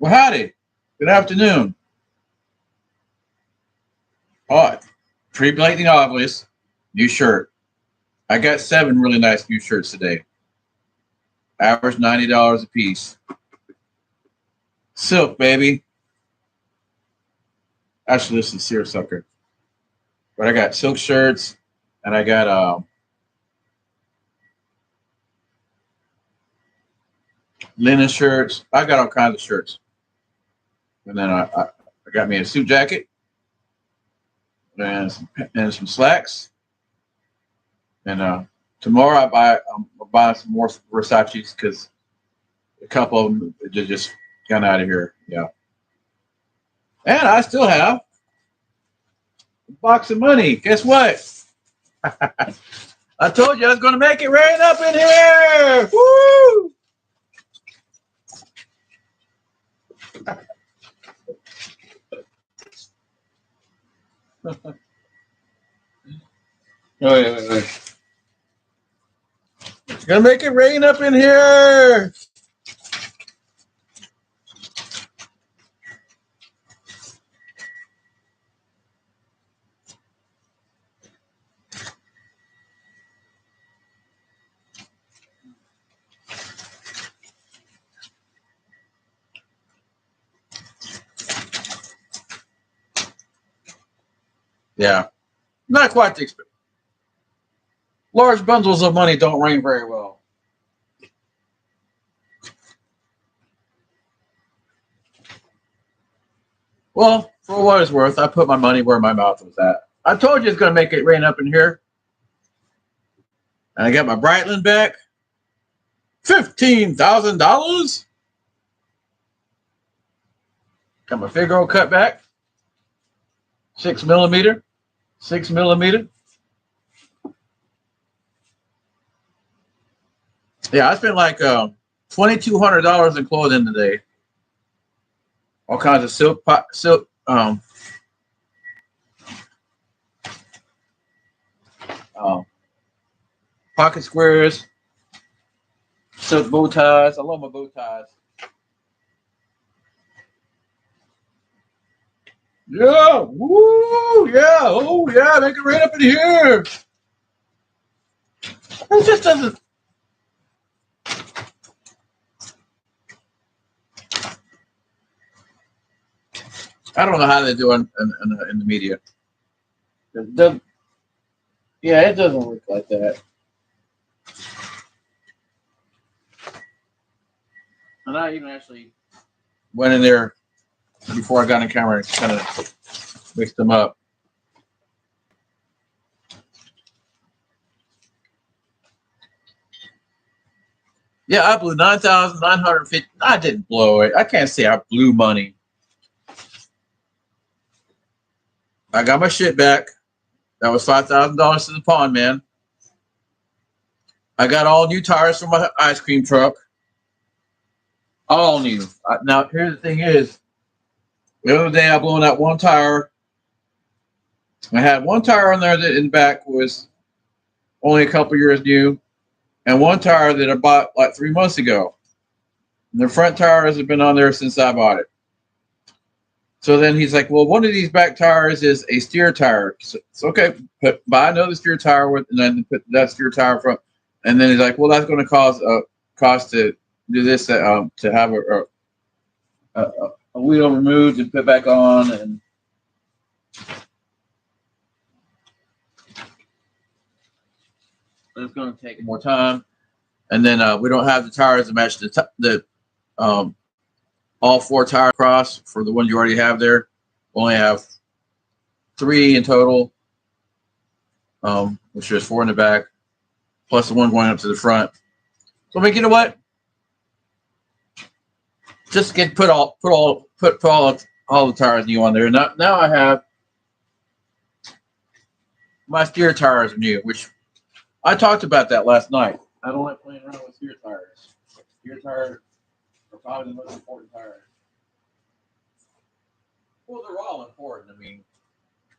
Well, howdy. Good afternoon. Oh, pretty blatantly obvious. New shirt. I got 7 really nice new shirts today. Average $90 a piece. Silk, baby. Actually, this is seersucker. But I got silk shirts, and I got linen shirts. I got all kinds of shirts. And then I got me a suit jacket and some slacks. And tomorrow I'm buying some more Versace's because a couple of them just got out of here. Yeah. And I still have a box of money. Guess what? I told you I was going to make it rain up in here. Woo! Wait. It's going to make it rain up in here. Yeah. Not quite the experience. Large bundles of money don't rain very well. Well, for what it's worth, I put my money where my mouth was at. I told you it's going to make it rain up in here. And I got my Breitling back. $15,000. Got my Figaro cut back. 6 millimeter. 6 millimeter. Yeah, I spent like $2,200 in clothing today. All kinds of silk, pocket squares, silk bow ties. I love my bow ties. Yeah, woo, yeah, oh yeah, make it rain up in here. It just doesn't. I don't know how they do it in the media. Yeah, it doesn't work like that. And I even actually went in there before I got on camera and kind of mixed them up. Yeah, I blew 9,950. I didn't blow it. I can't say I blew money. I got my shit back. That was $5,000 to the pawn, man. I got all new tires for my ice cream truck. All new. Now, here's the thing is, the other day I blew out one tire. I had one tire on there that in the back was only a couple years new, and one tire that I bought like 3 months ago. And the front tires have been on there since I bought it. So then he's like, well, one of these back tires is a steer tire. So it's okay, buy another steer tire with, and then put that steer tire front. And then he's like, well, that's going to cost to do this to have a wheel removed and put back on, and it's going to take more time. And then we don't have the tires to match the all 4 tire cross for the one you already have there. We only have 3 in total, which is 4 in the back, plus the one going up to the front. So I'm like, you know what? Just put all the tires new on there. Now I have my steer tires new, which I talked about that last night. I don't like playing around with steer tires. Steer tires are probably the most important tires. Well, they're all important. I mean,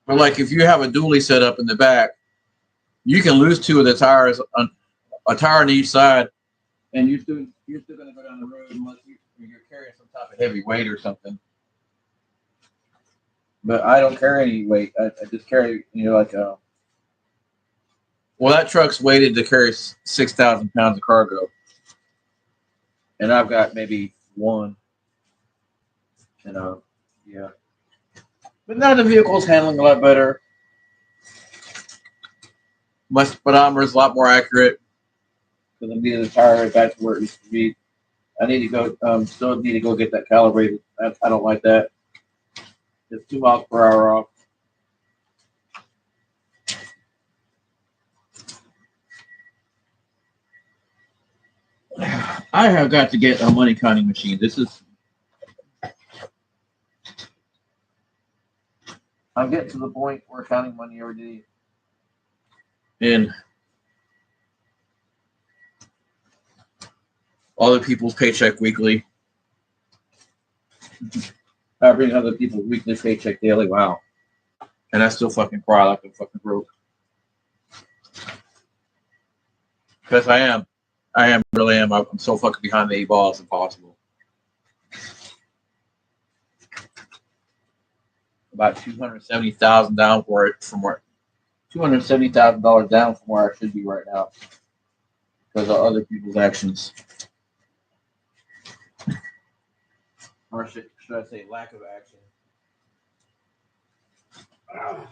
but like if you have a dually set up in the back, you can lose 2 of the tires, a tire on each side, and you're still going to go down the road you're carrying some type of heavy weight or something. But I don't carry any weight. I just carry, like well, that truck's weighted to carry 6,000 pounds of cargo, and I've got maybe one. Yeah. But now the vehicle's handling a lot better. My speedometer is a lot more accurate because I'm getting the tire right back to where it used to be. I need to go. Still need to go get that calibrated. I don't like that. It's 2 miles per hour off. I have got to get a money counting machine. I'm getting to the point where counting money every day. And other people's paycheck weekly. Covering other people's weekly paycheck daily. Wow. And I still fucking cry like I'm fucking broke. Because I am. Really am. I'm so fucking behind the 8 ball, it's impossible. About $270,000 down for it from where $270,000 down from where I should be right now because of other people's actions, or should I say lack of action? I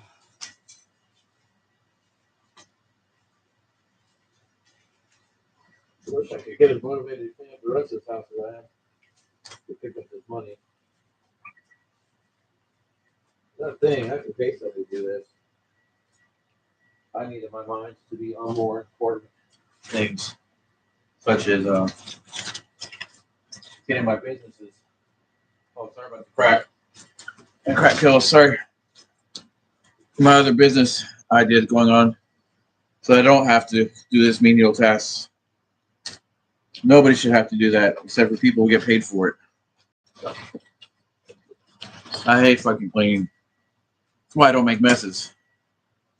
wish I could get as motivated to clean up the rest of this house as I am to pick up this money. That thing, I can pay somebody to do this. I needed my mind to be on more important things, such as getting my businesses. Oh, sorry about the crack. And crack kills, sorry. My other business ideas going on, so I don't have to do this menial tasks. Nobody should have to do that except for people who get paid for it. I hate fucking cleaning. That's why I don't make messes.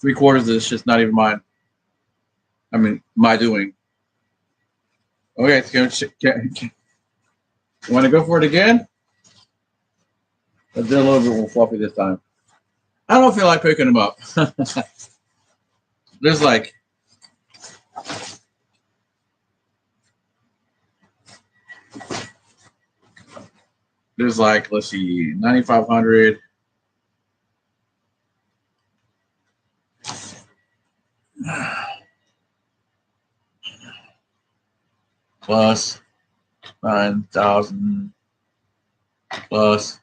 3/4 of this shit's not even mine. I mean, my doing. Okay, it's gonna. Want to go for it again? Let's do a little bit more floppy this time. I don't feel like picking them up. There's like. Let's see, 9,500. Plus 9,000 plus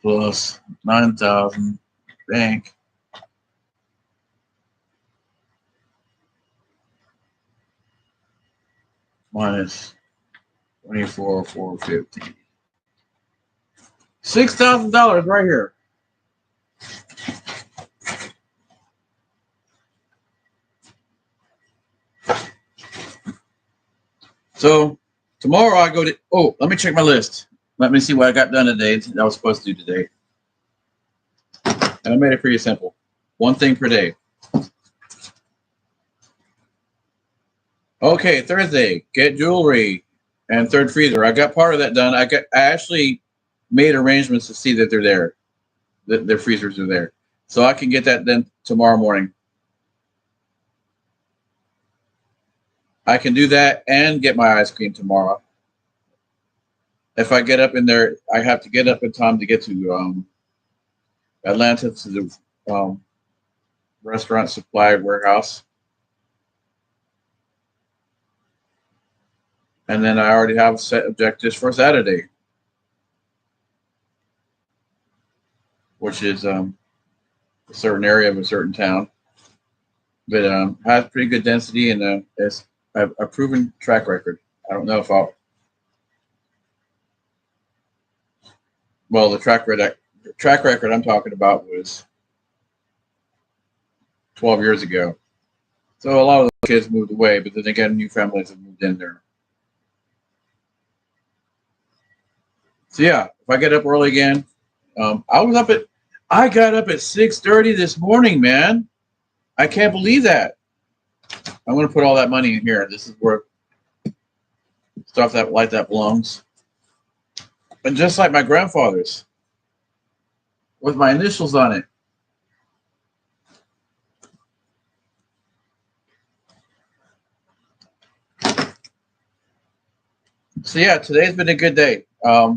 plus 9,000 bank minus 24,450. $6,000 right here. So tomorrow I go to. Oh, let me check my list. Let me see what I got done today that I was supposed to do today. And I made it pretty simple. One thing per day. Okay, Thursday, get jewelry and third freezer. I got part of that done. I actually made arrangements to see that they're there. That their freezers are there. So I can get that done tomorrow morning. I can do that and get my ice cream tomorrow. If I get up in there, I have to get up in time to get to Atlanta to the restaurant supply warehouse. And then I already have set objectives for Saturday, which is a certain area of a certain town. But has pretty good density and it's a proven track record. I don't know if I'll. Well, the track record I'm talking about was 12 years ago. So a lot of the kids moved away, but then again, new families have moved in there. So yeah, if I get up early again, I was up at I got up at 6:30 this morning, man. I can't believe that. I'm gonna put all that money in here. This is where stuff that like that belongs. And just like my grandfather's, with my initials on it. So yeah, today's been a good day. I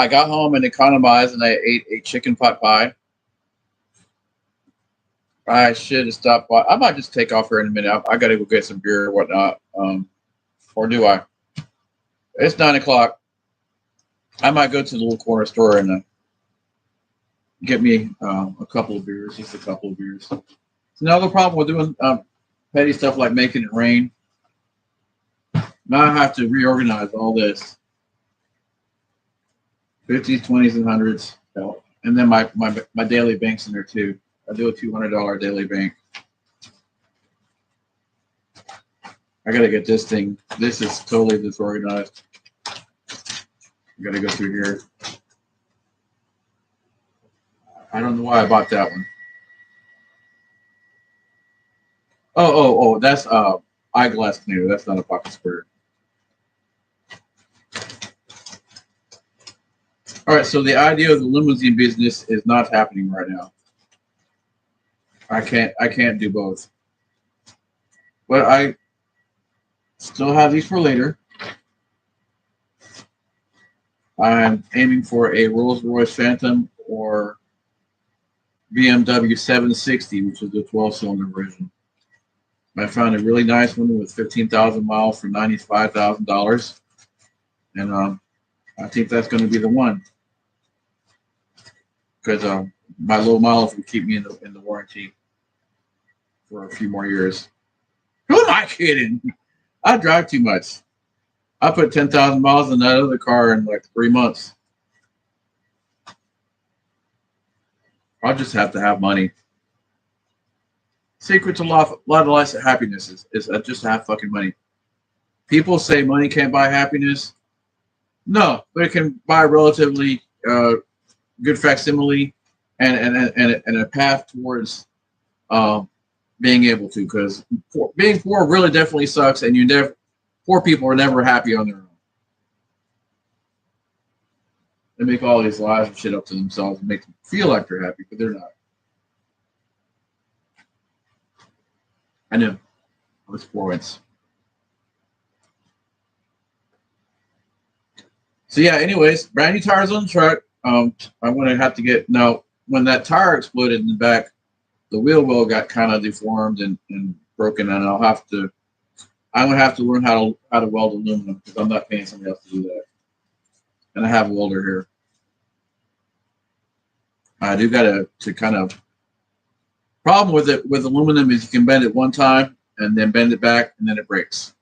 got home and economized, and I ate a chicken pot pie. I should have stopped by. I might just take off here in a minute. I got to go get some beer or whatnot. Or do I? It's 9 o'clock. I might go to the little corner store and get me a couple of beers, just a couple of beers. It's another problem with doing petty stuff like making it rain. Now I have to reorganize all this 50s, 20s, and hundreds. And then my daily bank's in there too. I do a $200 daily bank. I gotta get this thing. This is totally disorganized. I gotta go through here. I don't know why I bought that one. Oh, that's eyeglass cleaner. That's not a pocket square. All right, so the idea of the limousine business is not happening right now. I can't do both. But I still have these for later. I'm aiming for a Rolls-Royce Phantom or BMW 760, which is the 12-cylinder version. I found a really nice one with 15,000 miles for $95,000, and I think that's going to be the one because my low miles will keep me in the warranty for a few more years. Who am I kidding? I drive too much. I put 10,000 miles in that other car in like 3 months. I'll just have to have money. Secret to a lot of life happiness is just to have fucking money. People say money can't buy happiness. No, but it can buy relatively good facsimile and a path towards um, being able to. Because being poor really definitely sucks, and poor people are never happy on their own. They make all these lies and shit up to themselves and make them feel like they're happy, but they're not. I know. Let's 4 wins. So yeah, anyways, brand new tires on the truck. I'm gonna have to get now when that tire exploded in the back, the wheel well got kind of deformed and broken, and I'm gonna have to learn how to weld aluminum because I'm not paying somebody else to do that. And I have a welder here. I do got to kind of problem with it with aluminum is you can bend it one time and then bend it back and then it breaks.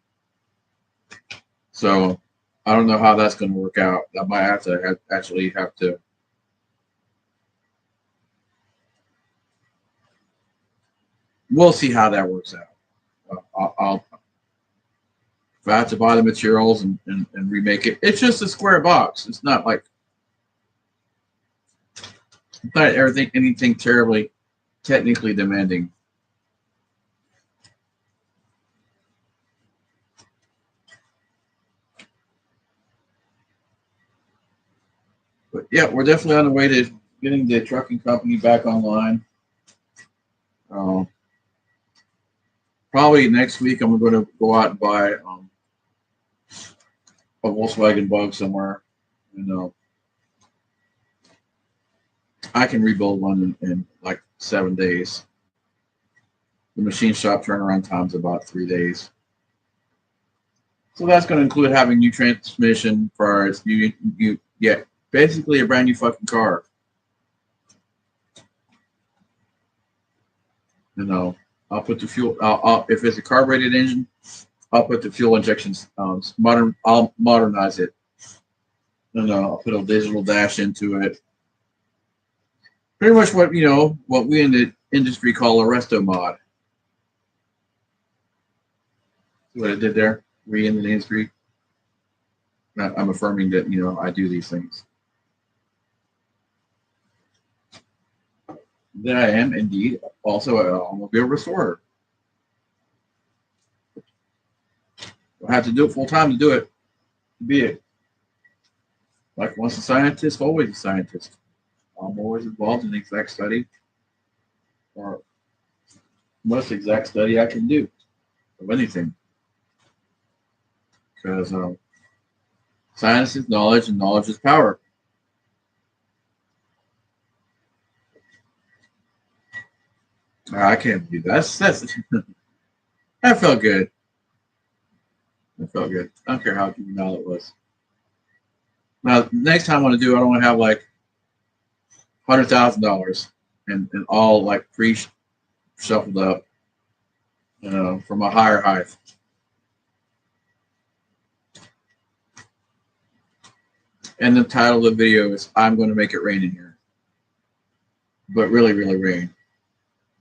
So I don't know how that's going to work out. I might actually have to. We'll see how that works out. I'll if I have to buy the materials and remake it. It's just a square box. It's not like it's not anything terribly technically demanding. But yeah, we're definitely on the way to getting the trucking company back online. Uh, Probably next week, I'm going to go out and buy a Volkswagen Bug somewhere, and I can rebuild one in like 7 days. The machine shop turnaround time's about 3 days. So that's going to include having new transmission parts, yeah, basically a brand new fucking car. You know, I'll put the fuel. If it's a carbureted engine, I'll put the fuel injections. I'll modernize it. And I'll put a digital dash into it. Pretty much what we in the industry call a resto mod. See what I did there? We in the industry. I'm affirming that I do these things. that I am indeed also an automobile restorer. I have to do it full time to do it. To be it. Like once a scientist, always a scientist. I'm always involved in the exact study or most exact study I can do of anything. Because science is knowledge and knowledge is power. I can't do that. That's that felt good. That felt good. I don't care how juvenile it was. Now, next time I want to do, I don't want to have like $100,000 and all like pre shuffled up, from a higher height. And the title of the video is "I'm going to make it rain in here," but really, really rain.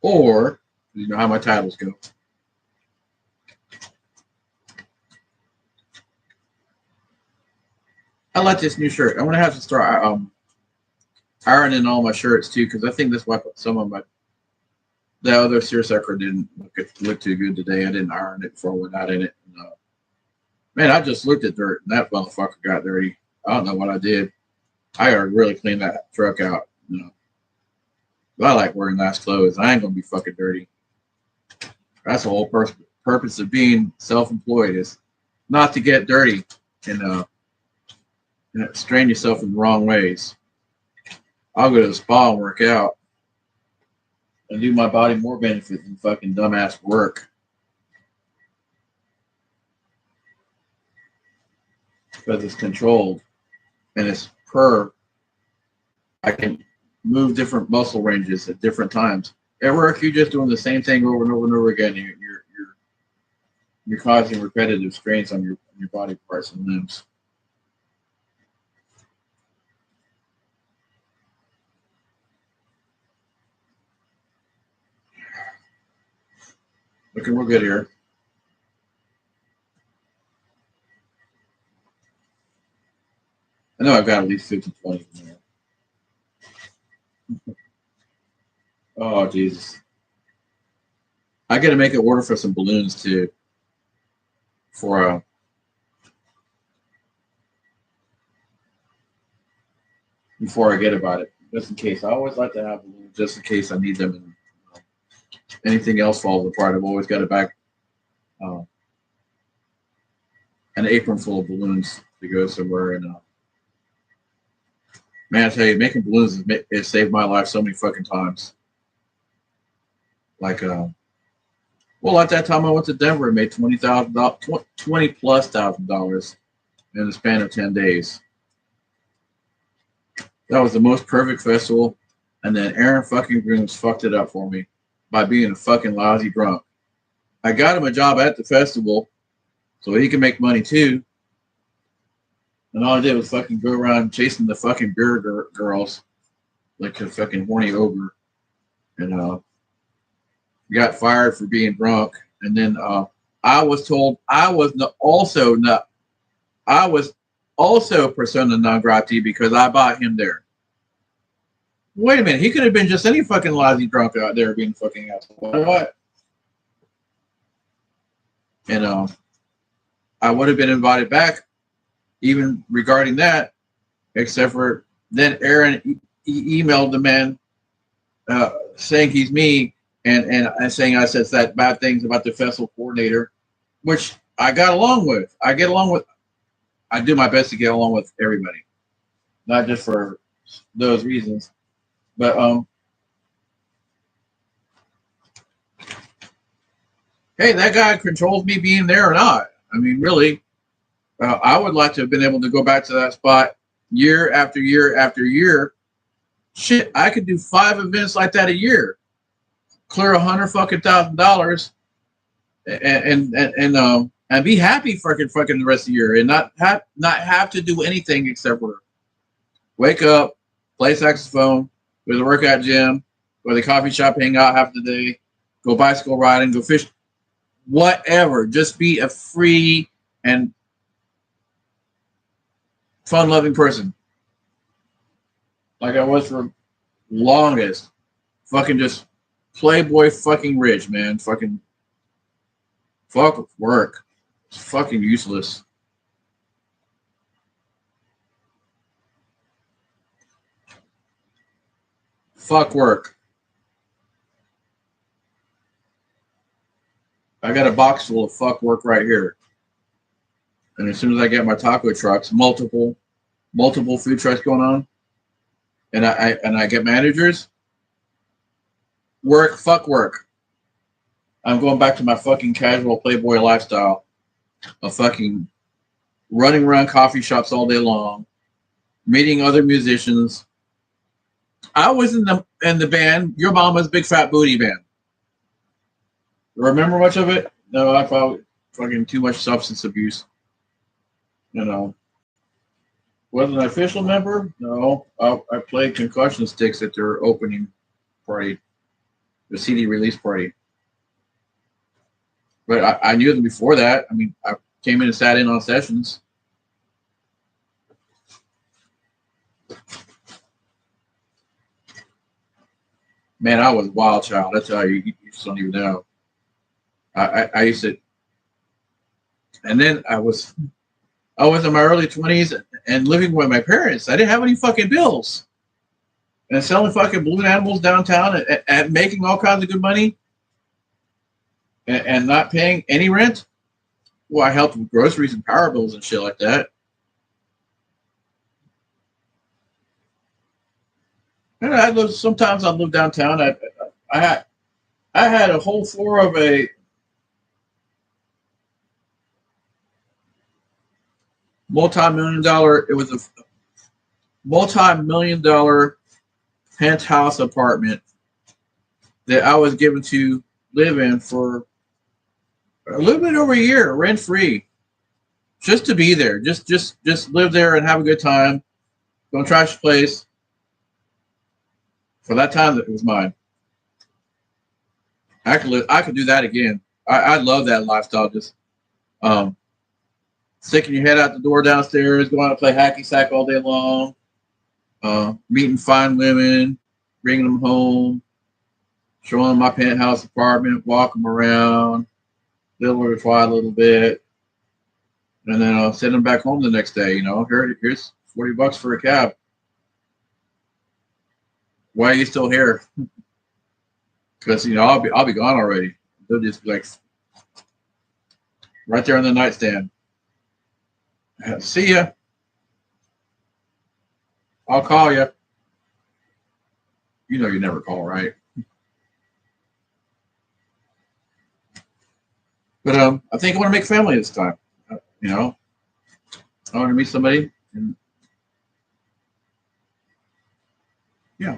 Or you know how my titles go. I like this new shirt. I'm gonna have to start ironing all my shirts too, because I think that's why some of the other seersucker didn't look too good today. I didn't iron it before I went out in it. And, man, I just looked at dirt and that motherfucker got dirty. I don't know what I did. I gotta really clean that truck out. But I like wearing nice clothes. I ain't gonna be fucking dirty. That's the whole purpose of being self-employed is not to get dirty and strain yourself in the wrong ways. I'll go to the spa and work out and do my body more benefit than fucking dumbass work. Because it's controlled and it's I can move different muscle ranges at different times. At work, you're just doing the same thing over and over and over again. You're causing repetitive strains on your body parts and limbs. Looking real good here. I know I've got at least 50-20 in there. Oh, Jesus. I got to make an order for some balloons, too. Before I get about it. Just in case. I always like to have balloons just in case I need them. And anything else falls apart. I've always got a back, an apron full of balloons to go somewhere. And man, I tell you, making balloons has saved my life so many fucking times. Like, well, at that time I went to Denver and made $20,000 in the span of 10 days. That was the most perfect festival. And then Aaron fucking Grooms fucked it up for me by being a fucking lousy drunk. I got him a job at the festival so he can make money too. And all I did was fucking go around chasing the fucking beer girls like a fucking horny ogre. And got fired for being drunk. And then I was told I was also persona non grata because I bought him there. Wait a minute, he could have been just any fucking lousy drunk out there being fucking asshole. What? And I would have been invited back even regarding that, except for then Aaron emailed the man saying he's me and saying I said that bad things about the festival coordinator, which I got along with. I do my best to get along with everybody, not just for those reasons. But hey, that guy controls me being there or not. I mean, really, I would like to have been able to go back to that spot year after year after year. Shit, I could do 5 events like that a year, clear $100,000, and be happy fucking the rest of the year, and not have to do anything except for wake up, play saxophone, go to the workout gym, go to the coffee shop, hang out half the day, go bicycle riding, go fish, whatever. Just be a free and fun-loving person, like I was for Fucking just playboy fucking rich, man. Fucking fuck work. It's fucking useless. Fuck work. I got a box full of fuck work right here. And as soon as I get my taco trucks, multiple food trucks going on, and I get managers, fuck work. I'm going back to my fucking casual playboy lifestyle of fucking running around coffee shops all day long, meeting other musicians. I was in the band, Your Mama's Big Fat Booty Band. Remember much of it? No, I probably fucking too much substance abuse. You know, wasn't an official member. No, I played concussion sticks at their opening party, the CD release party. But I knew them before that. I mean, I came in and sat in on sessions. Man, I was a wild child. That's how you just don't even know. I used to, and then I was in my early 20s and living with my parents. I didn't have any fucking bills. And selling fucking balloon animals downtown and making all kinds of good money and not paying any rent. Well, I helped with groceries and power bills and shit like that. And sometimes I live downtown. I had a whole floor of a multi-million-dollar. It was a multi-million-dollar penthouse apartment that I was given to live in for a little bit over a year, rent free, just to be there, just live there and have a good time. Don't trash the place. For that time, it was mine. I could do that again. I love that lifestyle. Just sticking your head out the door downstairs, going to play hacky sack all day long, meeting fine women, bringing them home, showing them my penthouse apartment, walk them around, little intertwine a little bit, and then I'll send them back home the next day. You know, here's $40 for a cab. Why are you still here? Because I'll be gone already. They'll just be like right there on the nightstand. See ya. I'll call you. You know you never call, right? But I think I want to make family this time. You know, I want to meet somebody, and yeah,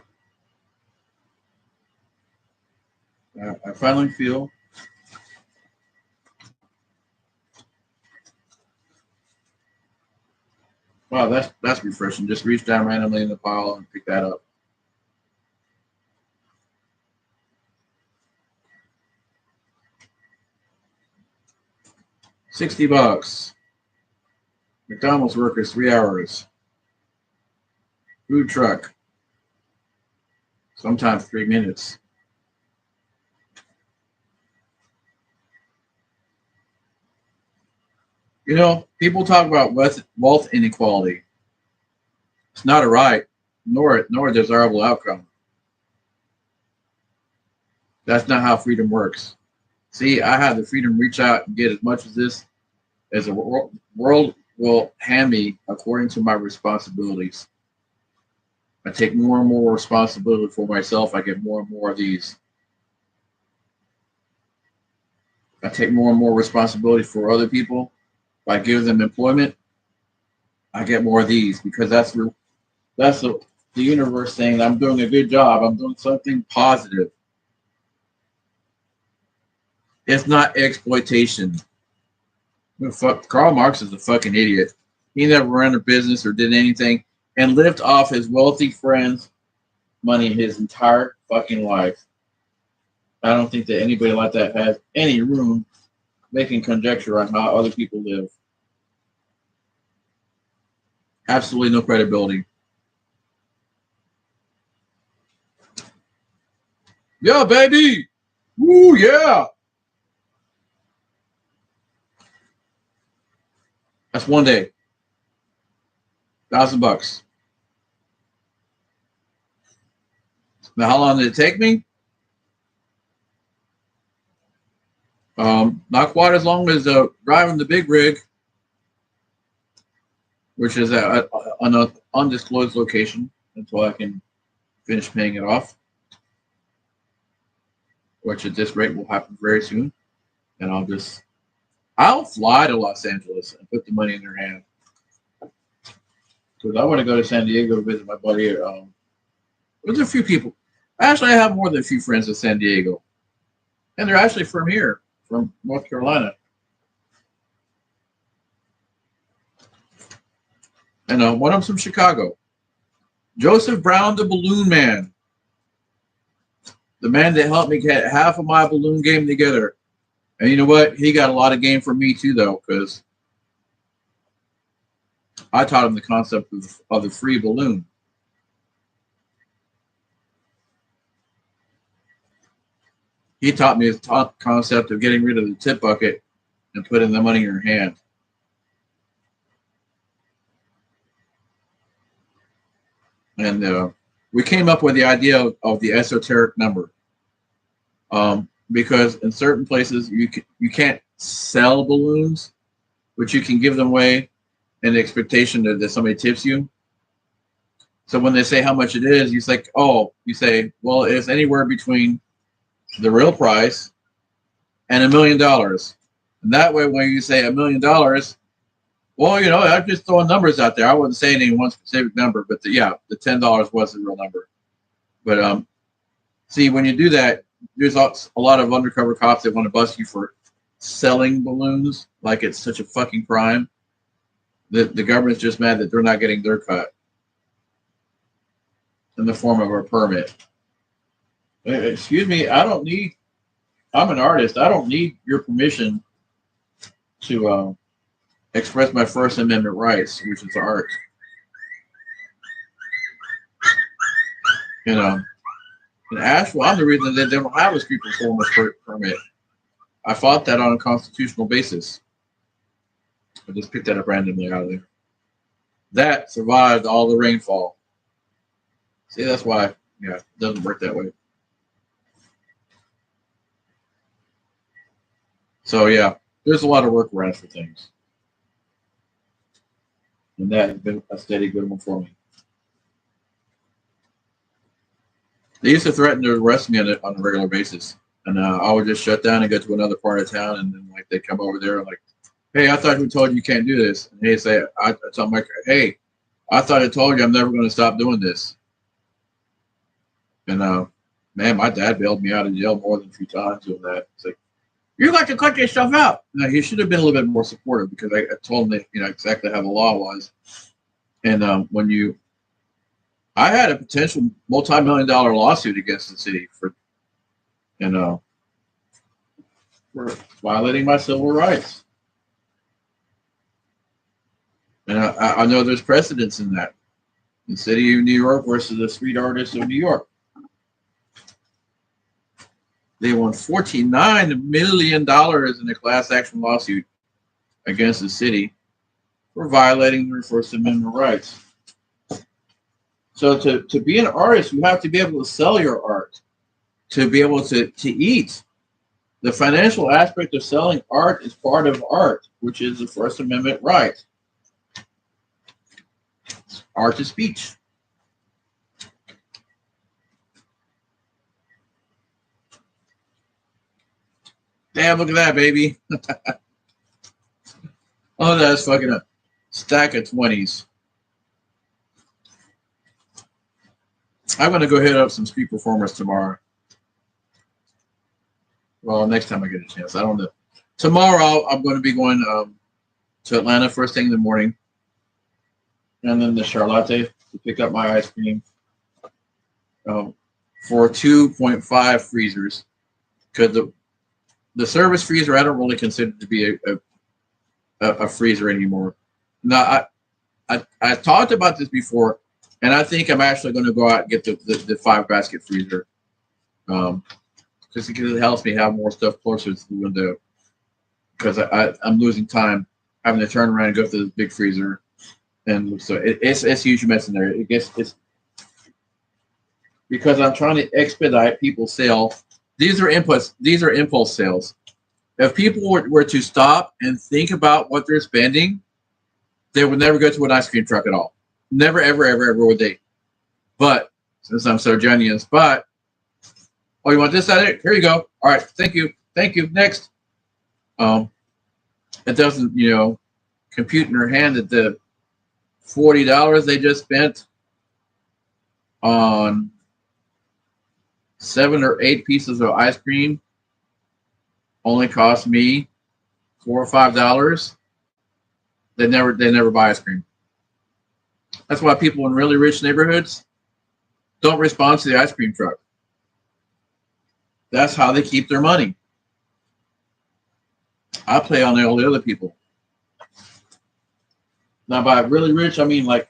I finally feel. Wow, that's refreshing. Just reach down randomly in the pile and pick that up. $60. McDonald's workers 3 hours. Food truck. Sometimes 3 minutes. You know, people talk about wealth inequality. It's not a right, nor a desirable outcome. That's not how freedom works. See, I have the freedom to reach out and get as much of this as the world will hand me according to my responsibilities. I take more and more responsibility for myself. I get more and more of these. I take more and more responsibility for other people. If I give them employment, I get more of these because that's the universe saying I'm doing a good job. I'm doing something positive. It's not exploitation. Karl Marx is a fucking idiot. He never ran a business or did anything and lived off his wealthy friends' money his entire fucking life. I don't think that anybody like that has any room making conjecture on how other people live. Absolutely no credibility. Yeah, baby. Woo, yeah. That's one day. $1,000. Now, how long did it take me? Not quite as long as driving the big rig, which is at an undisclosed location until I can finish paying it off, which at this rate will happen very soon. And I'll fly to Los Angeles and put the money in their hand. Because I want to go to San Diego to visit my buddy. There's a few people. Actually, I have more than a few friends in San Diego. And they're actually from here, from North Carolina. And one of them's from Chicago. Joseph Brown, the balloon man. The man that helped me get half of my balloon game together. And you know what? He got a lot of game from me too, though, because I taught him the concept of the free balloon. He taught me the concept of getting rid of the tip bucket and putting the money in your hand. And we came up with the idea of the esoteric number, because in certain places you can't sell balloons, but you can give them away in the expectation that somebody tips you. So when they say how much it is, you say, well, it's anywhere between the real price and $1 million. And that way, when you say $1 million, well, I'm just throwing numbers out there. I wouldn't say any one specific number, but the $10 was the real number. But see, when you do that, there's a lot of undercover cops that want to bust you for selling balloons like it's such a fucking crime. The government's just mad that they're not getting their cut in the form of a permit. Excuse me, I'm an artist. I don't need your permission to express my First Amendment rights, which is art. In Asheville, I'm the reason that they don't have a street performance permit. I fought that on a constitutional basis. I just picked that up randomly out of there. That survived all the rainfall. See, that's why, it doesn't work that way. So, there's a lot of workarounds for things. And that has been a steady good one for me. They used to threaten to arrest me on a regular basis. And I would just shut down and go to another part of town. And then, they'd come over there and hey, I thought we told you can't do this. And he'd say, so I'm like, hey, I thought I told you I'm never going to stop doing this. And, man, my dad bailed me out of jail more than a few times doing that. It's like, you got to cut yourself out. Now, he should have been a little bit more supportive because I told him that, exactly how the law was. And I had a potential multi-million-dollar lawsuit against the city for violating my civil rights. And I know there's precedence in that. The city of New York versus the street artists of New York. They won $49 million in a class action lawsuit against the city for violating their First Amendment rights. So to be an artist, you have to be able to sell your art, to be able to eat. The financial aspect of selling art is part of art, which is the First Amendment right. Art is speech. Damn, look at that, baby. Oh, that's fucking a stack of 20s. I'm going to go hit up some street performers tomorrow. Well, next time I get a chance. I don't know. Tomorrow, I'm going to be going to Atlanta first thing in the morning. And then the Charlotte to pick up my ice cream for 2.5 freezers. Because the service freezer, I don't really consider to be a freezer anymore. Now, I talked about this before, and I think I'm actually going to go out and get the 5-basket freezer. Just because it helps me have more stuff closer to the window. Because I'm losing time having to turn around and go through the big freezer, and so it's a huge mess in there. It's because I'm trying to expedite people's sale. These are inputs. These are impulse sales. If people were to stop and think about what they're spending, they would never go to an ice cream truck at all. Never, ever, ever, ever would they. But since I'm so generous, but oh, you want this at it? Here you go. All right, thank you, thank you. Next, it doesn't, compute in their hand that the $40 they just spent on 7 or 8 pieces of ice cream only cost me $4 or $5. They never buy ice cream. That's why people in really rich neighborhoods don't respond to the ice cream truck. That's how they keep their money. I play on all the other people. Now, by really rich, I mean like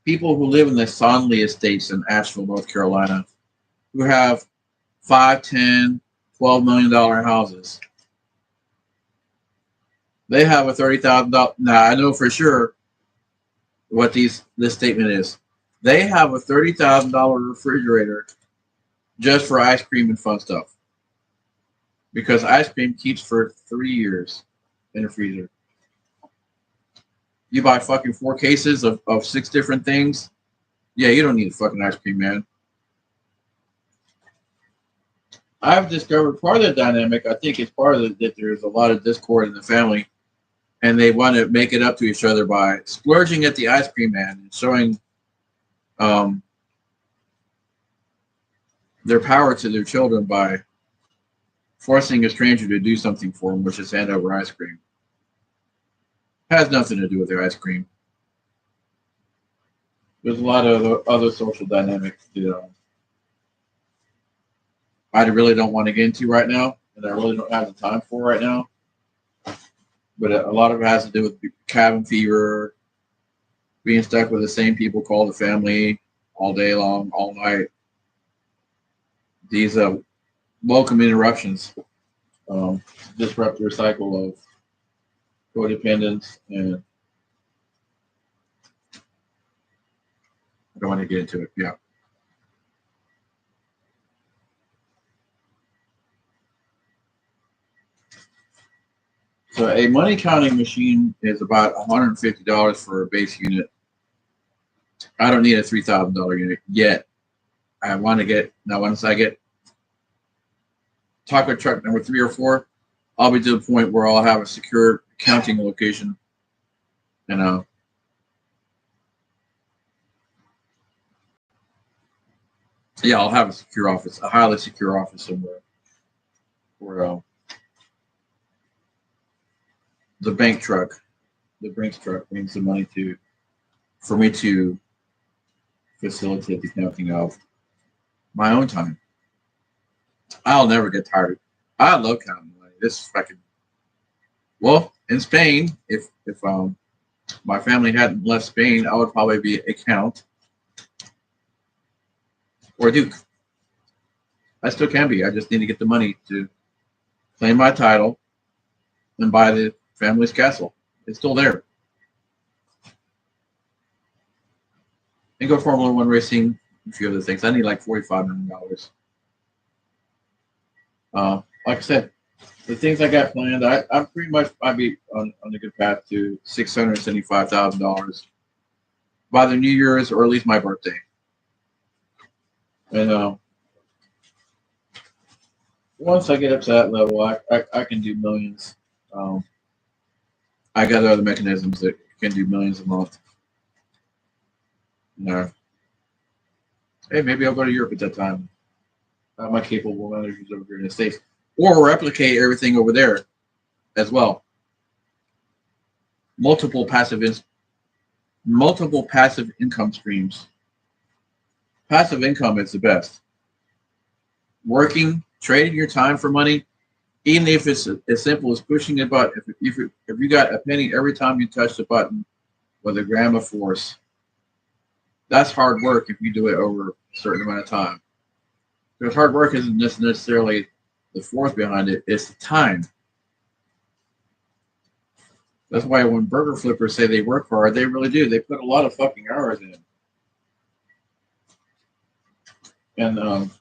people who live in the Sonley estates in Asheville, North Carolina, who have 5, 10, $12 million houses. They have a $30,000. Now, I know for sure what this statement is. They have a $30,000 refrigerator just for ice cream and fun stuff. Because ice cream keeps for 3 years in the freezer. You buy fucking 4 cases of 6 different things. Yeah, you don't need fucking ice cream, man. I've discovered part of the dynamic. I think it's part of that there's a lot of discord in the family, and they want to make it up to each other by splurging at the ice cream man and showing their power to their children by forcing a stranger to do something for them, which is hand over ice cream. Has nothing to do with their ice cream. There's a lot of other social dynamics that I really don't want to get into right now, and I really don't have the time for right now. But a lot of it has to do with cabin fever, being stuck with the same people called the family all day long, all night. These welcome interruptions disrupt your cycle of codependence, and I don't want to get into it. Yeah. So a money counting machine is about $150 for a base unit. I don't need a $3,000 unit yet. I want to get, now once I get taco truck number 3 or 4, I'll be to the point where I'll have a secure counting location. And yeah, I'll have a secure office, a highly secure office somewhere where the Brinks truck brings the money for me to facilitate the counting of my own time. I'll never get tired. I love counting money. This is fucking, well, in Spain, if my family hadn't left Spain, I would probably be a count or a duke. I still can be. I just need to get the money to claim my title and buy the family's castle. It's still there. And go Formula One racing, a few other things. I need like $45 million. Like I said, the things I got planned, I'm pretty much I'd be on a good path to $675,000 by the New Year's or at least my birthday. And once I get up to that level, I can do millions. I got other mechanisms that can do millions a month. Hey, maybe I'll go to Europe at that time. I have my capable managers over here in the States, or replicate everything over there as well. Multiple passive income streams. Passive income is the best. Working, trading your time for money, even if it's as simple as pushing a button. If you got a penny every time you touch the button with a gram of force, that's hard work if you do it over a certain amount of time. Because hard work isn't just necessarily the force behind it, it's the time. That's why when burger flippers say they work hard, they really do. They put a lot of fucking hours in. And I'm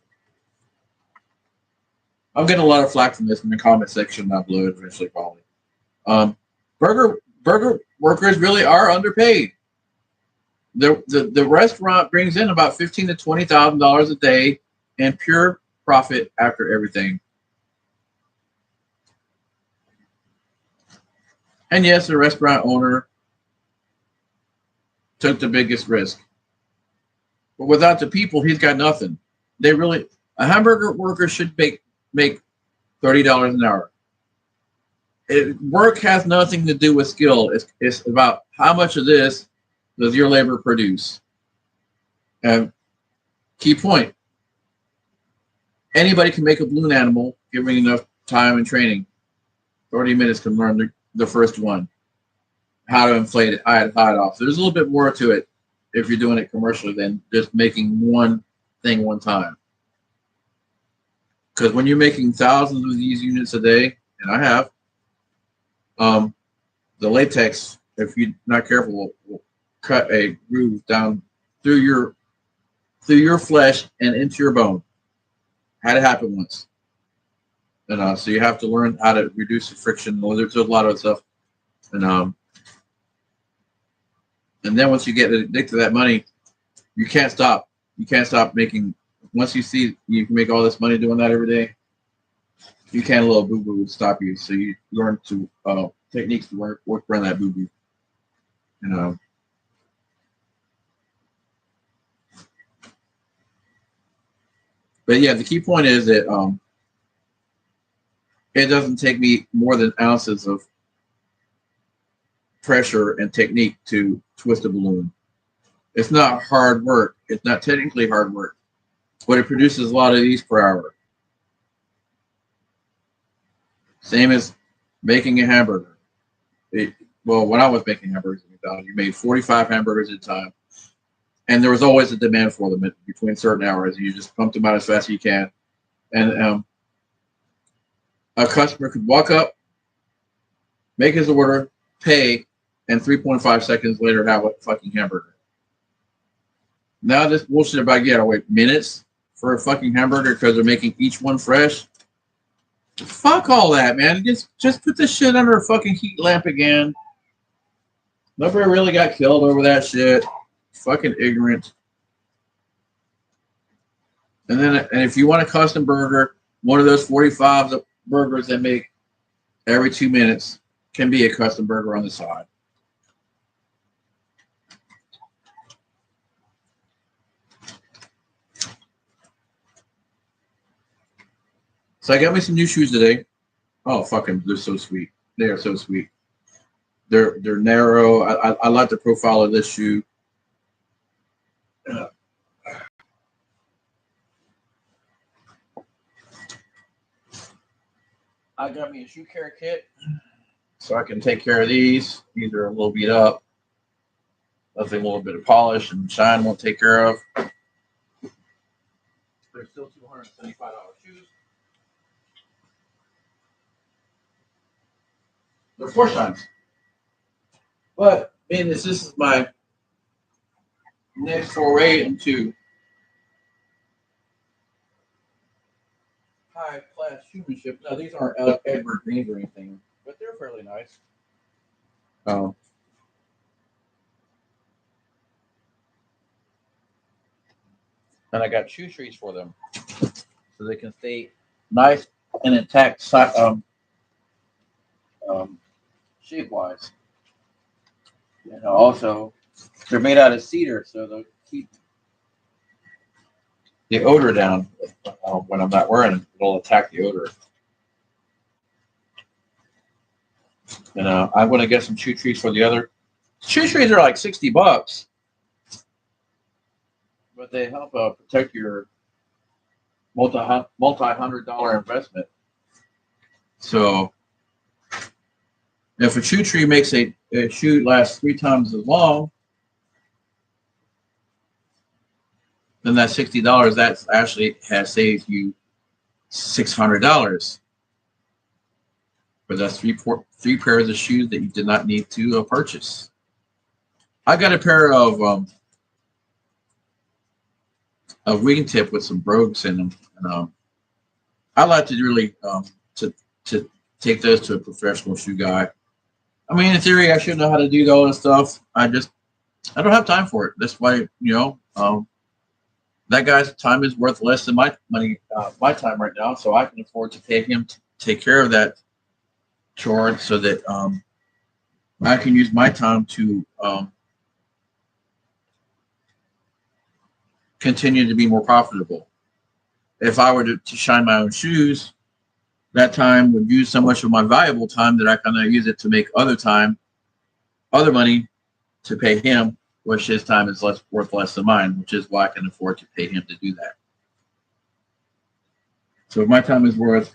getting a lot of flack from this in the comment section down below eventually, probably. Burger workers really are underpaid. The restaurant brings in about $15,000 to $20,000 a day in pure profit after everything. And yes, the restaurant owner took the biggest risk. But without the people, he's got nothing. A hamburger worker should make $30 an hour. Work has nothing to do with skill. It's about how much of this does your labor produce. And key point, anybody can make a balloon animal given enough time and training. 30 minutes can learn the first one, how to inflate it, hide it off. So there's a little bit more to it if you're doing it commercially than just making one thing one time. Because when you're making thousands of these units a day, and I have, the latex, if you're not careful, will cut a groove down through your flesh and into your bone. Had it happen once. And so you have to learn how to reduce the friction. There's a lot of stuff. And then once you get addicted to that money, you can't stop. You can't stop making. Once you see you can make all this money doing that every day, you can't let a boo-boo stop you. So you learn to techniques to work around that boo-boo. But yeah, the key point is that it doesn't take me more than ounces of pressure and technique to twist a balloon. It's not hard work. It's not technically hard work, but it produces a lot of these per hour. Same as making a hamburger. When I was making hamburgers, you made 45 hamburgers at a time. And there was always a demand for them between certain hours. You just pumped them out as fast as you can. And a customer could walk up, make his order, pay, and 3.5 seconds later have a fucking hamburger. Now this bullshit about wait minutes for a fucking hamburger because they're making each one fresh. Fuck all that, man. Just put this shit under a fucking heat lamp again. Nobody really got killed over that shit. Fucking ignorant. And if you want a custom burger, one of those 45 burgers that make every 2 minutes can be a custom burger on the side. So I got me some new shoes today. Oh, fucking, they're so sweet. They are so sweet. They're narrow. I like the profile of this shoe. I got me a shoe care kit so I can take care of these. These are a little beat up. Nothing a little bit of polish and shine won't take care of. They're still $275 shoes. They're 4 shines. But this is my next foray into high class shoemanship. Now these aren't Edward Greens or anything, but they're fairly nice. And I got shoe trees for them, so they can stay nice and intact shape wise. And also, they're made out of cedar, so they'll keep the odor down. When I'm not wearing them, it'll attack the odor. And I'm going to get some shoe trees for the other. Shoe trees are like $60, but they help protect your multi-$100 investment. So if a shoe tree makes a shoe last 3 times as long, then that $60 that actually has saved you $600. But that's three pairs of shoes that you did not need to purchase. I got a pair of wingtip with some brogues in them, and I like to really to take those to a professional shoe guy. I mean, in theory, I should know how to do all this stuff. I don't have time for it. That's why that guy's time is worth less than my money, my time right now. So I can afford to pay him to take care of that chore, so that I can use my time to continue to be more profitable. If I were to shine my own shoes, that time would use so much of my valuable time that I kind of use it to make other money to pay him, which his time is worth less than mine, which is why I can afford to pay him to do that. So if my time is worth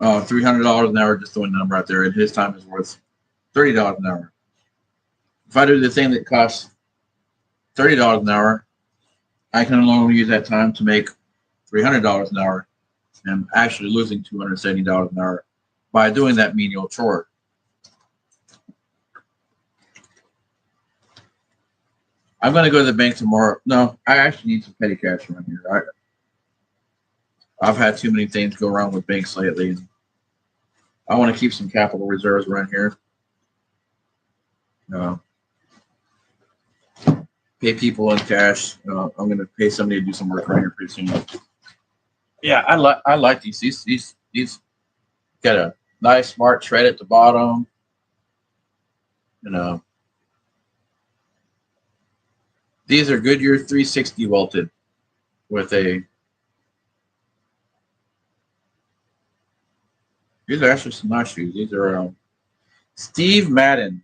$300 an hour, just throwing the number out there, and his time is worth $30 an hour. If I do the thing that costs $30 an hour, I can only use that time to make $300 an hour. And I'm actually losing $270 an hour by doing that menial chore. I'm going to go to the bank tomorrow. No, I actually need some petty cash around here. I've had too many things go wrong with banks lately. I want to keep some capital reserves around here. Pay people in cash. I'm going to pay somebody to do some work around here pretty soon. Yeah, I like these. These got a nice smart tread at the bottom. These are Goodyear 360 welted with a. These are actually some nice shoes. These are Steve Madden.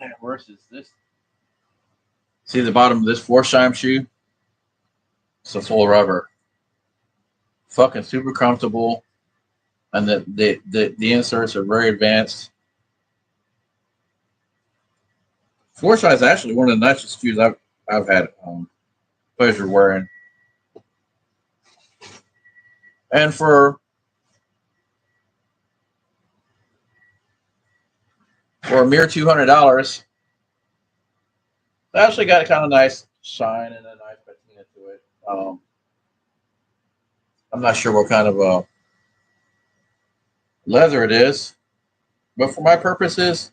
Man, where's this? See the bottom of this Florsheim shoe? It's a full rubber. Fucking super comfortable. And the inserts are very advanced. Florsheim is actually one of the nicest shoes I've had pleasure wearing. And for a mere $200, they actually got a kind of nice shine and a nice patina to it. I'm not sure what kind of leather it is, but for my purposes,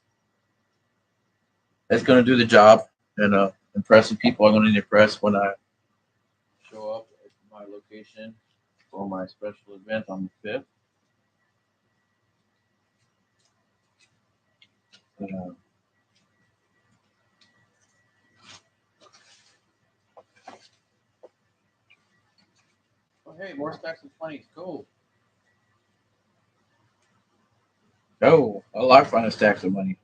it's going to do the job. And impressive people I'm going to impress when I show up at my location for my special event on the 5th. Oh, hey, more stacks of 20s. Cool. Oh, I like finding stacks of money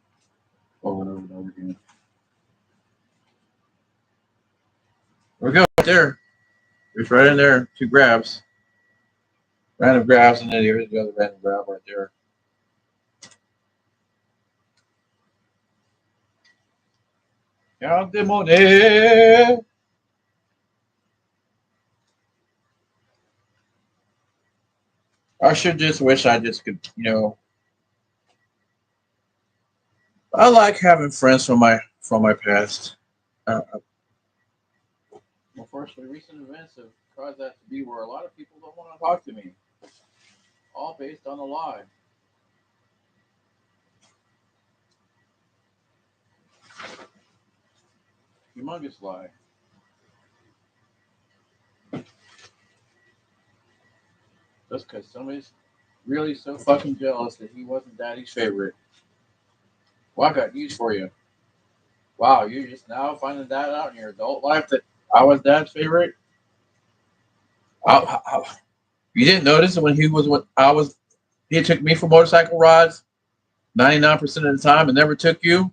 over and over and over again. There we go, right there. There's right in there, 2 grabs. Random grabs, and then here's the other random grab right there. Count the money. I should just wish I just could, I like having friends from my past. Unfortunately, recent events have caused that to be where a lot of people don't want to talk to me. All based on a lie. Humongous lie. Just because somebody's really so fucking jealous that he wasn't daddy's favorite. Well, I got news for you. Wow, you're just now finding that out in your adult life that I was dad's favorite? You didn't notice when he was what I was. He took me for motorcycle rides 99% of the time and never took you.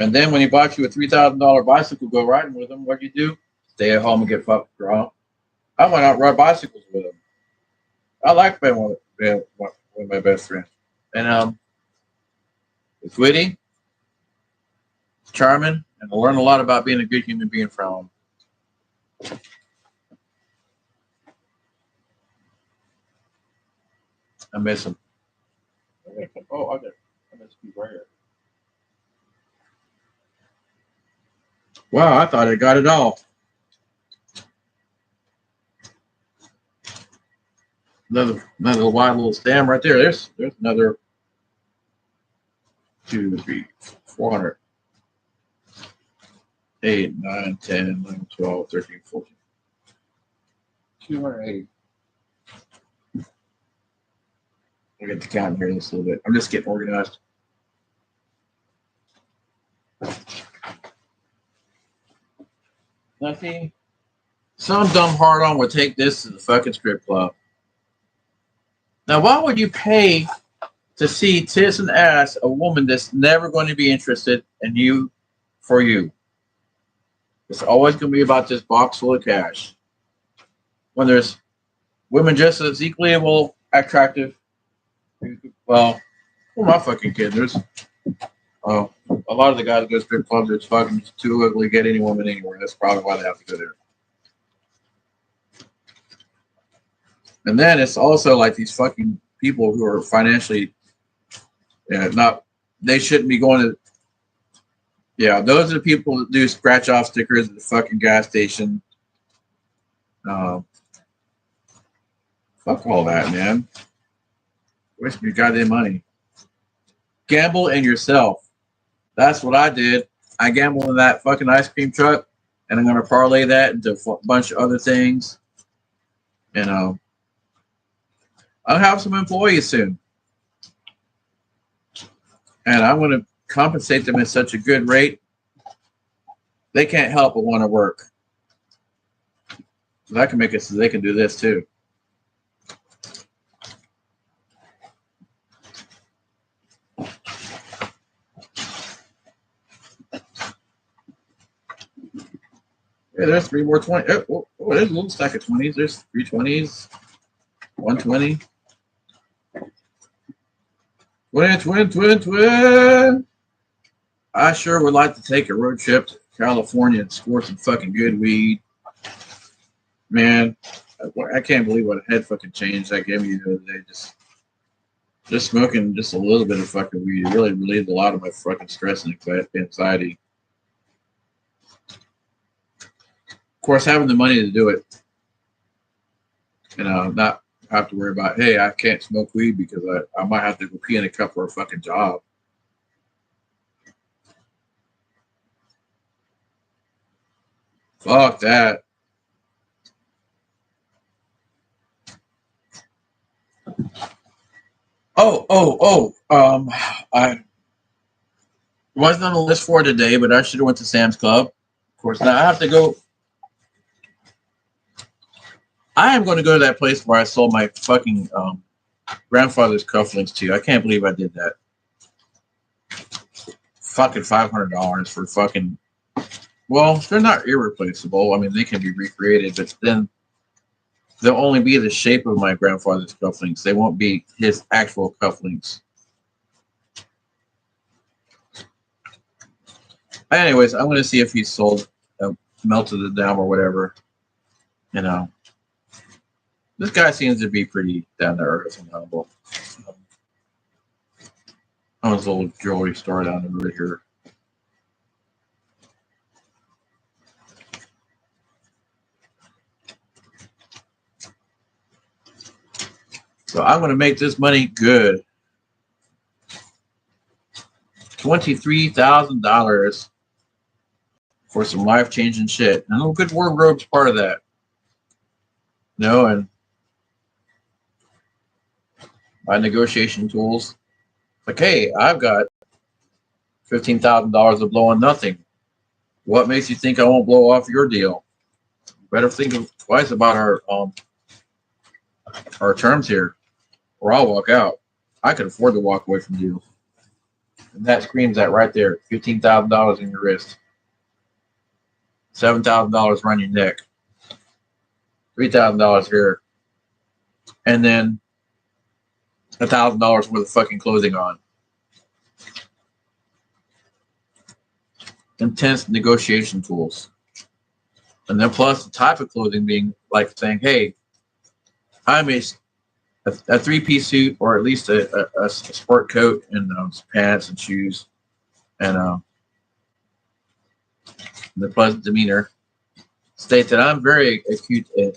And then when he bought you a $3,000 bicycle, go riding with him. What'd you do? Stay at home and get fucked drunk. I went out and ride bicycles with him. I like being with my best friend. And it's witty, charming, and I learned a lot about being a good human being from him. I miss him. Oh, I must be rare. Wow, I thought I got it all. Another wide little stem right there. There's another 2, 3, 400, 8, 9, 10, 11, 12, 13, 14. 280. I'll get the count here in just a little bit. I'm just getting organized. Nothing. Some dumb hard on would take this to the fucking strip club. Now, why would you pay to see tits and ass a woman that's never going to be interested in you for you? It's always going to be about this box full of cash. When there's women just as equally well attractive, well, my fucking kid, there's a lot of the guys that go to strip clubs, it's fucking too ugly to get any woman anywhere. That's probably why they have to go there. And then it's also like these fucking people who are financially not, they shouldn't be going to, yeah, those are the people that do scratch off stickers at the fucking gas station. Fuck all that, man. Waste your goddamn money. Gamble in yourself. That's what I did. I gambled in that fucking ice cream truck, and I'm going to parlay that into a bunch of other things. I'll have some employees soon. And I'm going to compensate them at such a good rate, they can't help but want to work. So I can make it so they can do this too. Yeah, there's 3 more 20. Oh, there's a little stack of 20s. There's 3 20s, 120. Twin. I sure would like to take a road trip to California and score some fucking good weed. Man, I can't believe what a head fucking change that gave me the other day. Just smoking just a little bit of fucking weed. It really relieved a lot of my fucking stress and anxiety. Of course, having the money to do it, not have to worry about, hey, I can't smoke weed because I might have to go pee in a cup for a fucking job. Fuck that. I wasn't on the list for today, but I should have went to Sam's Club. Of course, now I have to go. I am going to go to that place where I sold my fucking grandfather's cufflinks to. I can't believe I did that. Fucking $500 for fucking. Well, they're not irreplaceable. I mean, they can be recreated, but then they'll only be the shape of my grandfather's cufflinks. They won't be his actual cufflinks. Anyways, I'm going to see if he sold, melted it down or whatever. This guy seems to be pretty down to earth and humble. Oh, his little jewelry store down the road here. So I'm going to make this money good. $23,000 for some life-changing shit. And a good wardrobe's part of that. And my negotiation tools. Like, hey, I've got $15,000 of blowing nothing. What makes you think I won't blow off your deal? Better think twice about our terms here, or I'll walk out. I can afford to walk away from you. And that screams that right there. $15,000 in your wrist. $7,000 around your neck. $3,000 here. And then $1,000 worth of fucking clothing on. Intense negotiation tools. And then plus the type of clothing being like saying, hey, I'm a 3-piece suit or at least a sport coat and pants and shoes and the pleasant demeanor state that I'm very acute and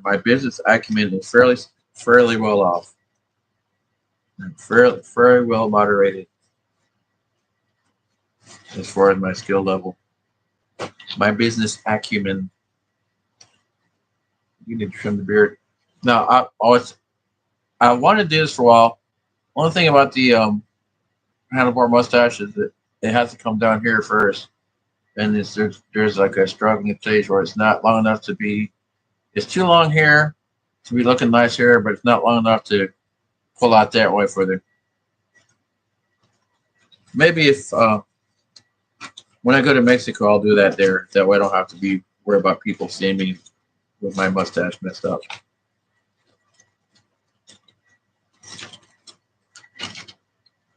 my business acumen is fairly well off and very well moderated as far as my skill level. My business acumen. You need to trim the beard. No, I wanted to do this for a while. One thing about the handlebar mustache is that it has to come down here first, and there's like a struggling stage where it's not long enough to be. It's too long here to be looking nice here, but it's not long enough to pull out that way further. Maybe if when I go to Mexico, I'll do that there. That way, I don't have to be worried about people seeing me with my mustache messed up.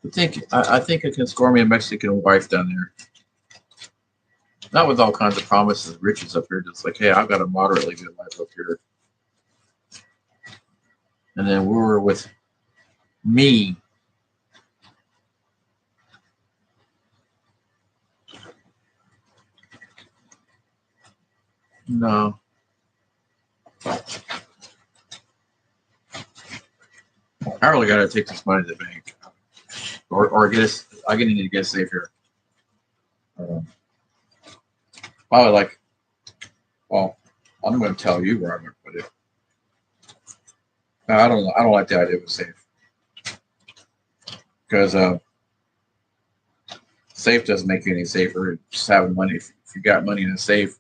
I think I can score me a Mexican wife down there. Not with all kinds of promises of riches up here. Just like, hey, I've got a moderately good life up here. And then we were with me. No. I really got to take this money to the bank. Or get us. I need to get safe here. Probably like, well, I'm going to tell you where I'm going to put it. No, I don't like the idea of a safe because safe doesn't make you any safer. Just having money. If you got money in a safe,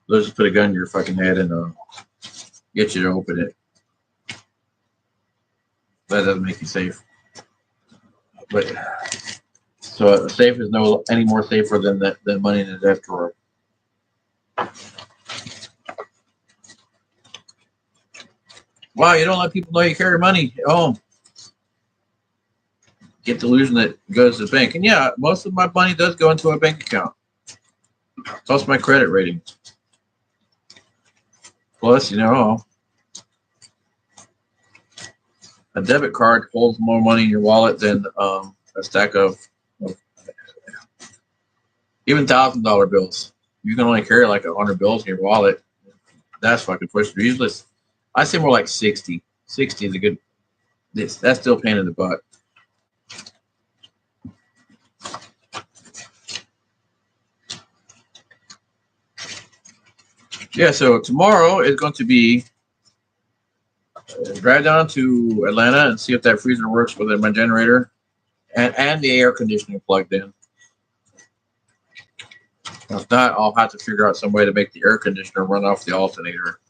they'll just put a gun in your fucking head and get you to open it. That doesn't make you safe. But so a safe is no any more safer than money in a desk drawer. Wow, you don't let people know you carry money at home. Get the illusion that it goes to the bank. And yeah, most of my money does go into a bank account. Plus my credit rating. Plus, a debit card holds more money in your wallet than a stack of even $1,000 bills. You can only carry like 100 bills in your wallet. That's fucking pushing. Usually, I say more like 60. 60 is a good. That's still a pain in the butt. Yeah, so tomorrow is going to be drive down to Atlanta and see if that freezer works with my generator and the air conditioning plugged in. If not, I'll have to figure out some way to make the air conditioner run off the alternator.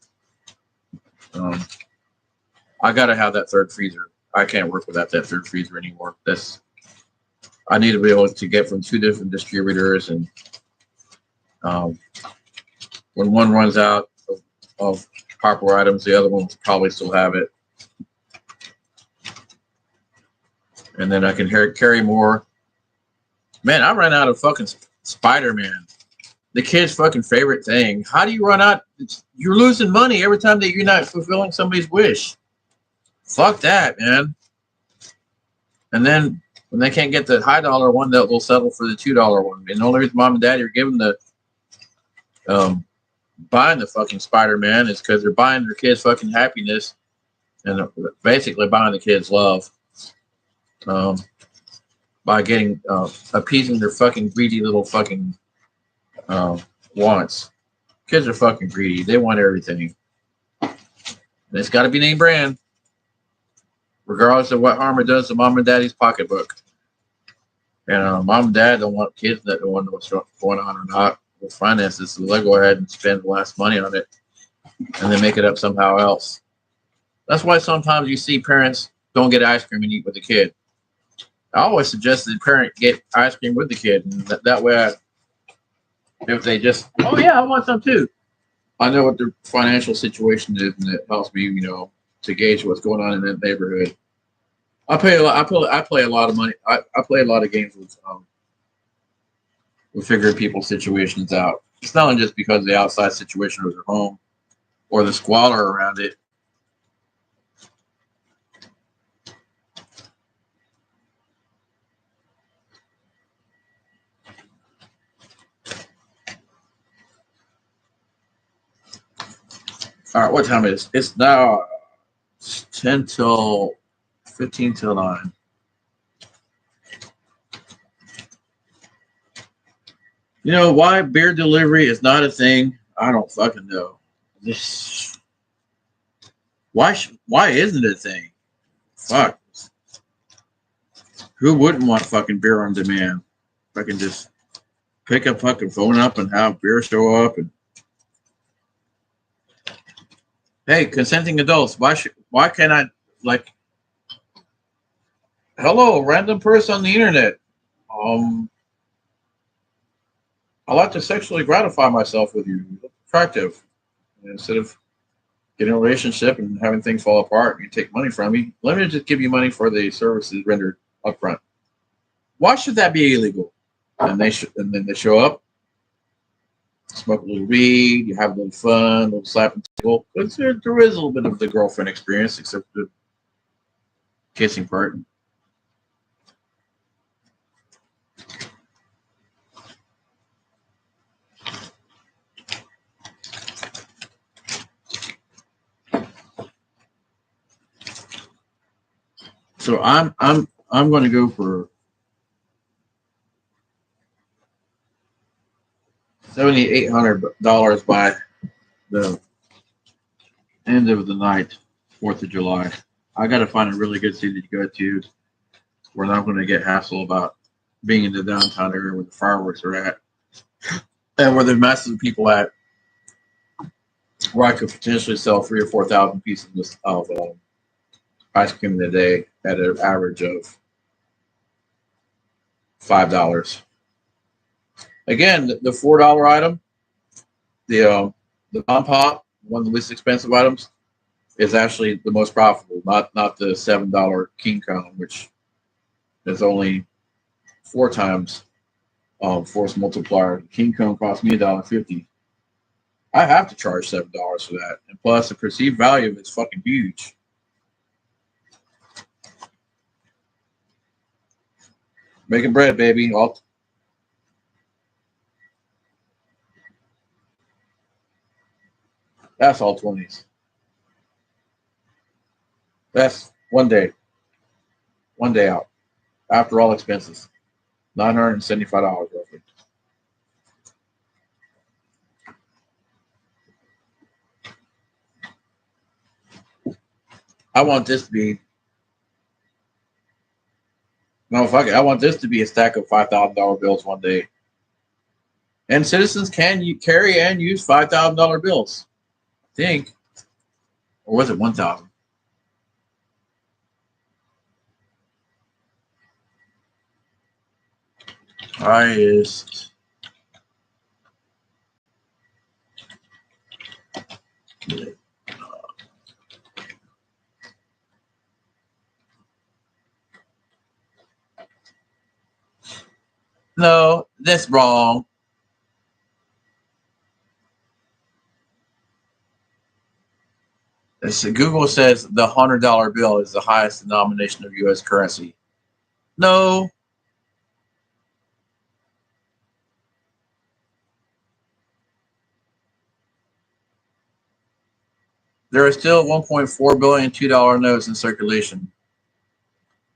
I got to have that third freezer. I can't work without that third freezer anymore. I need to be able to get from 2 different distributors, and when one runs out of popular items, the other one will probably still have it. And then I can carry more. Man, I ran out of fucking Spider-Man. The kid's fucking favorite thing. How do you run out? You're losing money every time that you're not fulfilling somebody's wish. Fuck that, man. And then when they can't get the high dollar one, they'll settle for the $2 one. And the only reason mom and dad are giving the buying the fucking Spider-Man is because they're buying their kids fucking happiness and basically buying the kids love by getting appeasing their fucking greedy little fucking wants. Kids are fucking greedy. They want everything. And it's got to be name brand, regardless of what harm it does to mom and daddy's pocketbook. And mom and dad don't want kids that don't know what's going on or not with finances, so they'll go ahead and spend less money on it and then make it up somehow else. That's why sometimes you see parents don't get ice cream and eat with the kid. I always suggest that the parent get ice cream with the kid, and that way, if they just, oh yeah, I want some too. I know what their financial situation is, and it helps me, to gauge what's going on in that neighborhood. I play a lot. I play a lot of money. I play a lot of games with figuring people's situations out. It's not just because of the outside situation of their home or the squalor around it. All right, what time is it? It's now 10 till 15 till 9. You know why beer delivery is not a thing? I don't fucking know. This why isn't it a thing? Fuck. Who wouldn't want fucking beer on demand? If I can just pick a fucking phone up and have beer show up and hey, consenting adults, why can't I like hello, random person on the internet. Um I like to sexually gratify myself with you. You look attractive. And instead of getting a relationship and having things fall apart and you take money from me, let me just give you money for the services rendered upfront. Why should that be illegal? And then they show up, smoke a little weed, you have a little fun, a little slap and tickle. Because there is a little bit of the girlfriend experience, except the kissing part. So I'm going to go for $7,800 by the end of the night, 4th of July. I got to find a really good city to go to where I'm going to get hassled about being in the downtown area where the fireworks are at and where there's masses of people at, where I could potentially sell 3,000 or 4,000 pieces of ice cream in a day at an average of $5. Again, the $4 item, the Bomb Pop, one of the least expensive items, is actually the most profitable. Not the $7 King Kong, which is only 4 times force multiplier. King Kong cost me $1.50. I have to charge $7 for that, and plus the perceived value of it's fucking huge. Making bread, baby. That's all 20s. That's one day out after all expenses, $975 roughly. I want this to be no fuck it. I want this to be a stack of $5,000 bills one day. And citizens can you carry and use $5,000 bills. I think, or was it 1,000? Highest. No, that's wrong. Google says the $100 bill is the highest denomination of U.S. currency. No, there are still 1.4 billion $2 notes in circulation.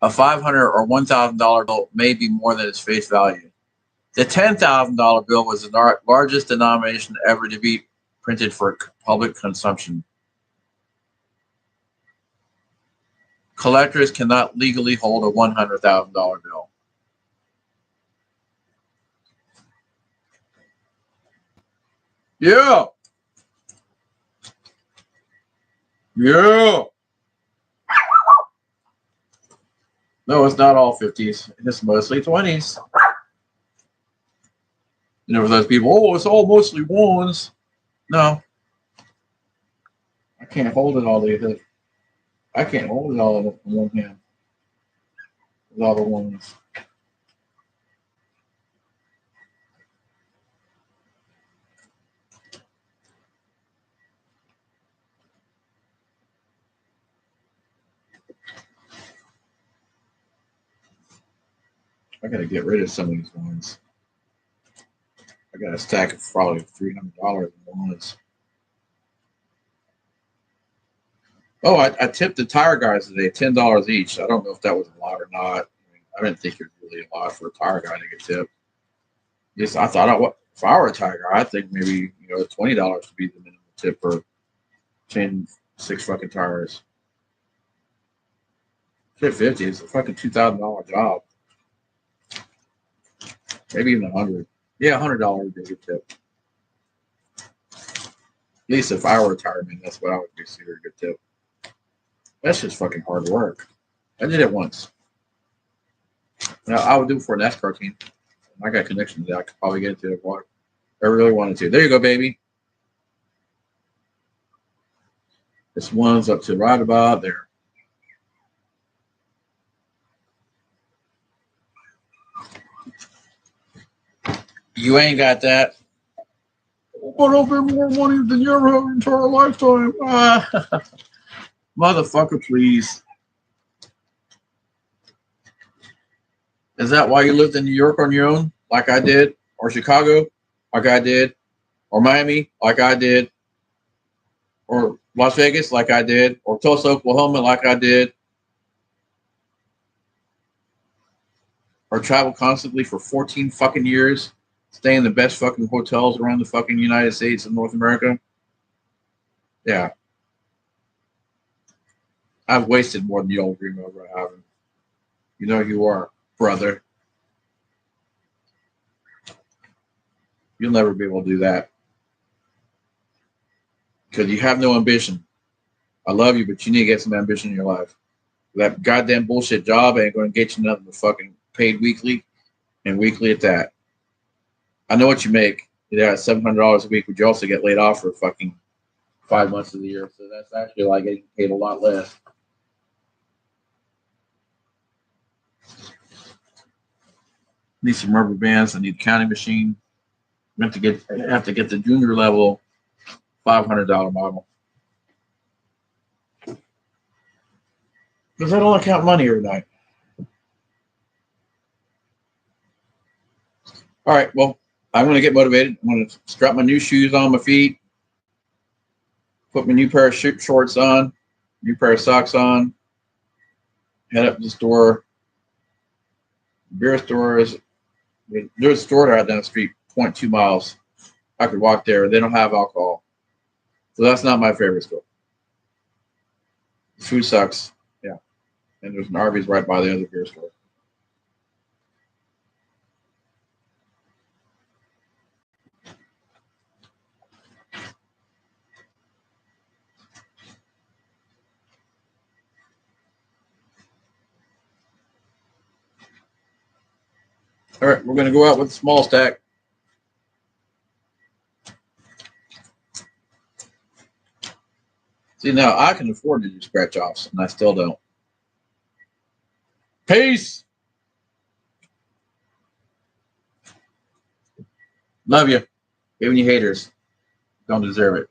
A $500 or $1,000 bill may be more than its face value. The $10,000 bill was the largest denomination ever to be printed for public consumption. Collectors cannot legally hold a $100,000 bill. Yeah. Yeah. No, it's not all 50s. It's mostly 20s. You know, for those people, oh, it's all mostly ones. No. I can't hold it all the I can't hold it all in one hand. all the ones. I gotta get rid of some of these ones. I got a stack of probably $300 in ones. Oh, I tipped the tire guys today $10 each. I don't know if that was a lot or not. I didn't think it was really a lot for a tire guy to get tipped. Yes, I thought if I were a tire guy, I think maybe $20 would be the minimum tip for 6 fucking tires. $50 is a fucking $2,000 job. Maybe even $100. Yeah, $100 would be a good tip. At least if I were a tireman, that's what I would consider a good tip. That's just fucking hard work. I did it once. Now I would do it for an NASCAR team. I got connections that I could probably get into if I really wanted to. There you go, baby. This one's up to right about there. You ain't got that. But I'll be more money than you ever have in your entire lifetime. Motherfucker, please. Is that why you lived in New York on your own, like I did? Or Chicago, like I did? Or Miami, like I did? Or Las Vegas, like I did? Or Tulsa, Oklahoma, like I did? Or travel constantly for 14 fucking years, stay in the best fucking hotels around the fucking United States and North America? Yeah. I've wasted more than you'll dream of having. You know you are, brother. You'll never be able to do that. Because you have no ambition. I love you, but you need to get some ambition in your life. That goddamn bullshit job ain't going to get you nothing but fucking paid weekly, and weekly at that. I know what you make. Yeah, $700 a week, but you also get laid off for fucking 5 months of the year. So that's actually like getting paid a lot less. Need some rubber bands. I need a counting machine. I have to get the junior level $500 model. Because I don't want to count money every night. All right, well, I'm going to get motivated. I'm going to strap my new shoes on my feet, put my new pair of shorts on, new pair of socks on, head up to the store. Beer stores. There's a store right down the street, 0.2 miles. I could walk there. They don't have alcohol. So that's not my favorite store. The food sucks. Yeah. And there's an Arby's right by the other beer store. All right, we're going to go out with a small stack. See, now I can afford to do scratch offs, and I still don't. Peace. Love you. Even you haters don't deserve it.